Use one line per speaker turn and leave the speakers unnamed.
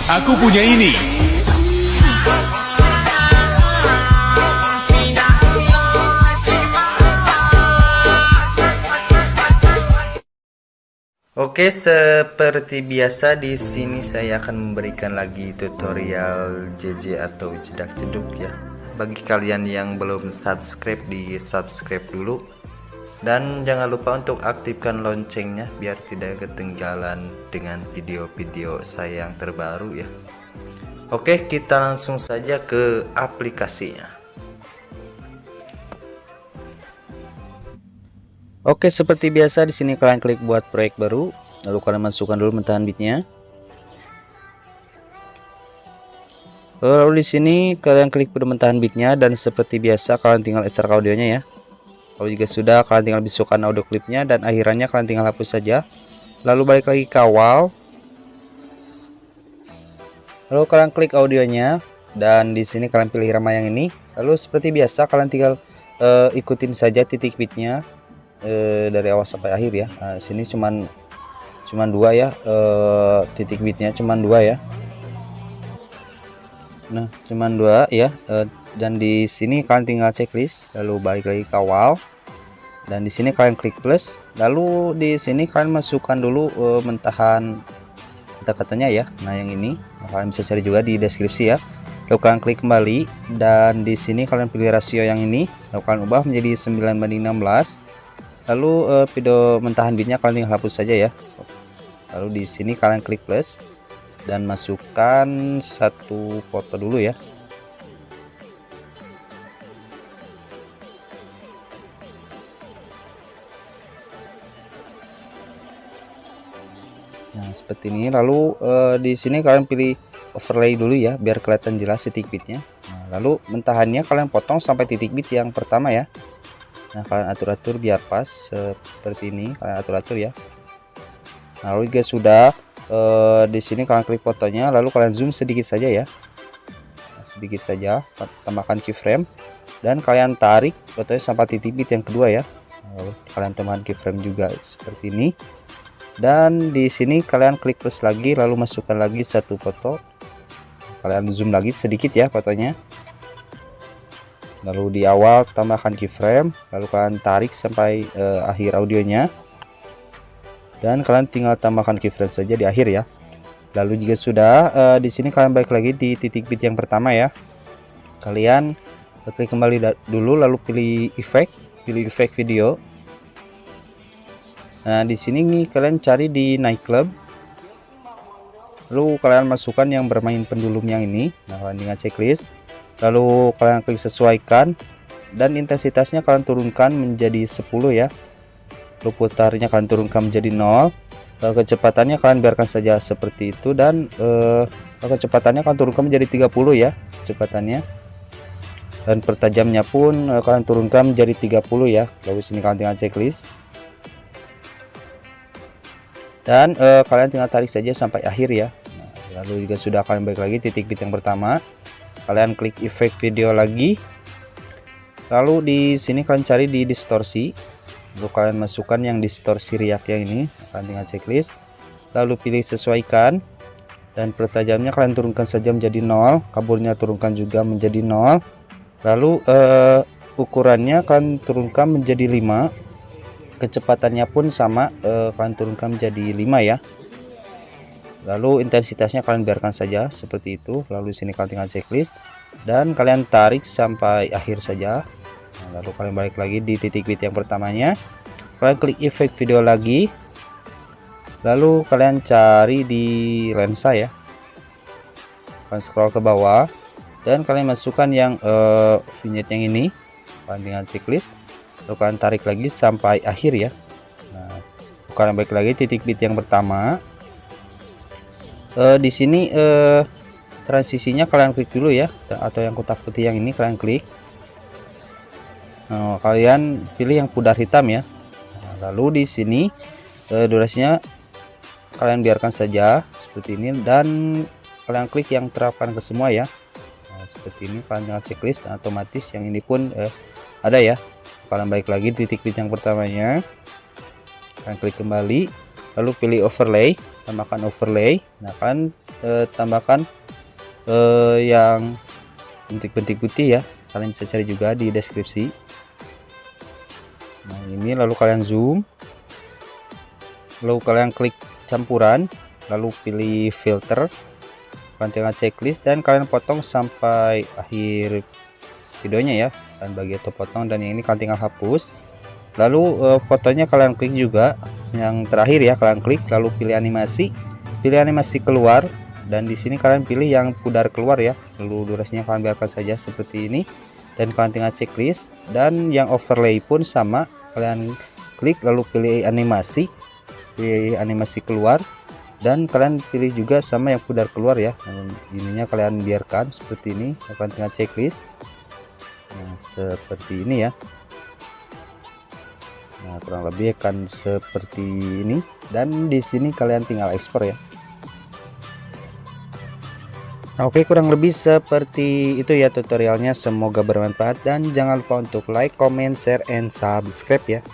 Aku punya ini.
Oke, seperti biasa di sini saya akan memberikan lagi tutorial JJ atau jedak jeduk ya. Bagi kalian yang belum subscribe, di subscribe dulu. Dan jangan lupa untuk aktifkan loncengnya biar tidak ketinggalan dengan video-video saya yang terbaru ya. Oke, kita langsung saja ke aplikasinya. Oke, seperti biasa di sini kalian klik buat proyek baru, lalu kalian masukkan dulu mentahan bitnya. Lalu di sini kalian klik pada mentahan bitnya dan seperti biasa kalian tinggal ekstrak audionya ya. Kalau jika sudah, kalian tinggal bisukan audio klipnya dan akhirannya kalian tinggal hapus saja. Lalu balik lagi ke awal. Lalu kalian klik audionya dan di sini kalian pilih irama yang ini. Lalu seperti biasa kalian tinggal ikutin saja titik bitnya dari awal sampai akhir ya. Nah, sini cuman dua ya, titik bitnya cuman dua ya. Nah, cuman dua ya. Dan di sini kalian tinggal checklist, lalu balik lagi ke awal. Dan di sini kalian klik plus, lalu di sini kalian masukkan dulu mentahan kata-katanya ya. Nah, yang ini kalian bisa cari juga di deskripsi ya. Lalu kalian klik kembali dan di sini kalian pilih rasio yang ini, lalu kalian ubah menjadi 9:16. Lalu video mentahan bitnya kalian tinggal hapus saja ya. Lalu di sini kalian klik plus dan masukkan satu foto dulu ya. Nah, seperti ini. Lalu di sini kalian pilih overlay dulu ya biar kelihatan jelas titik bitnya. Nah, lalu mentahannya kalian potong sampai titik bit yang pertama ya. Nah, kalian atur-atur biar pas seperti ini, kalian atur-atur ya. Nah, lalu jika sudah di sini kalian klik fotonya, lalu kalian zoom sedikit saja ya. Nah, sedikit saja, tambahkan keyframe dan kalian tarik fotonya sampai titik bit yang kedua ya. Nah, lalu kalian tambahkan keyframe juga seperti ini. Dan di sini kalian klik plus lagi, lalu masukkan lagi satu foto. Kalian zoom lagi sedikit ya fotonya. Lalu di awal tambahkan keyframe, lalu kalian tarik sampai akhir audionya. Dan kalian tinggal tambahkan keyframe saja di akhir ya. Lalu jika sudah, di sini kalian balik lagi di titik bit yang pertama ya. Kalian klik kembali dulu, lalu pilih efek video. Nah, di sini nih kalian cari di nightclub. Lalu kalian masukkan yang bermain pendulum yang ini. Nah, kalian tinggal checklist. Lalu kalian klik sesuaikan dan intensitasnya kalian turunkan menjadi 10 ya. Lalu putarnya kalian turunkan menjadi 0. Kecepatannya kalian biarkan saja seperti itu dan kecepatannya kalian turunkan menjadi 30 ya kecepatannya. Dan pertajamnya pun kalian turunkan menjadi 30 ya. Lalu sini kalian tinggal checklist. Dan kalian tinggal tarik saja sampai akhir ya. Nah, lalu jika sudah, kalian balik lagi titik bit yang pertama, kalian klik efek video lagi, lalu di sini kalian cari di distorsi, lalu kalian masukkan yang distorsi riak yang ini, kalian tinggal checklist, lalu pilih sesuaikan dan pertajamnya kalian turunkan saja menjadi 0, kaburnya turunkan juga menjadi 0, lalu ukurannya kalian turunkan menjadi 5, kecepatannya pun sama, kalian turunkan menjadi 5 ya. Lalu intensitasnya kalian biarkan saja seperti itu. Lalu sini kalian tinggal checklist dan kalian tarik sampai akhir saja. Nah, lalu kalian balik lagi di titik bit yang pertamanya, kalian klik efek video lagi, lalu kalian cari di lensa ya. Kalian scroll ke bawah dan kalian masukkan yang vignette yang ini, kalian tinggal checklist. Lalu kalian tarik lagi sampai akhir ya. Nah, kalian balik lagi titik bit yang pertama. Di sini transisinya kalian klik dulu ya, atau yang kotak putih yang ini kalian klik. Nah, kalian pilih yang pudar hitam ya. Nah, lalu di sini durasinya kalian biarkan saja seperti ini dan kalian klik yang terapkan ke semua ya. Nah, seperti ini kalian tinggal checklist dan otomatis yang ini pun ada ya. Kalian balik lagi titik bit yang pertamanya, kalian klik kembali, lalu pilih overlay, tambahkan overlay. Nah, kalian tambahkan yang bentik-bentik putih ya, kalian bisa cari juga di deskripsi. Nah ini lalu kalian zoom, lalu kalian klik campuran, lalu pilih filter, kalian tinggal checklist dan kalian potong sampai akhir videonya ya, dan bagi itu potong, dan yang ini kalian tinggal hapus. Lalu fotonya kalian klik juga yang terakhir ya, kalian klik lalu pilih animasi keluar, dan di sini kalian pilih yang pudar keluar ya, lalu durasinya kalian biarkan saja seperti ini, dan kalian tinggal checklist. Dan yang overlay pun sama, kalian klik lalu pilih animasi keluar, dan kalian pilih juga sama yang pudar keluar ya, dan ininya kalian biarkan seperti ini, kalian tinggal checklist. Nah seperti ini ya. Nah kurang lebih akan seperti ini, dan di sini kalian tinggal ekspor ya. Oke, kurang lebih seperti itu ya tutorialnya, semoga bermanfaat dan jangan lupa untuk like, comment, share, and subscribe ya.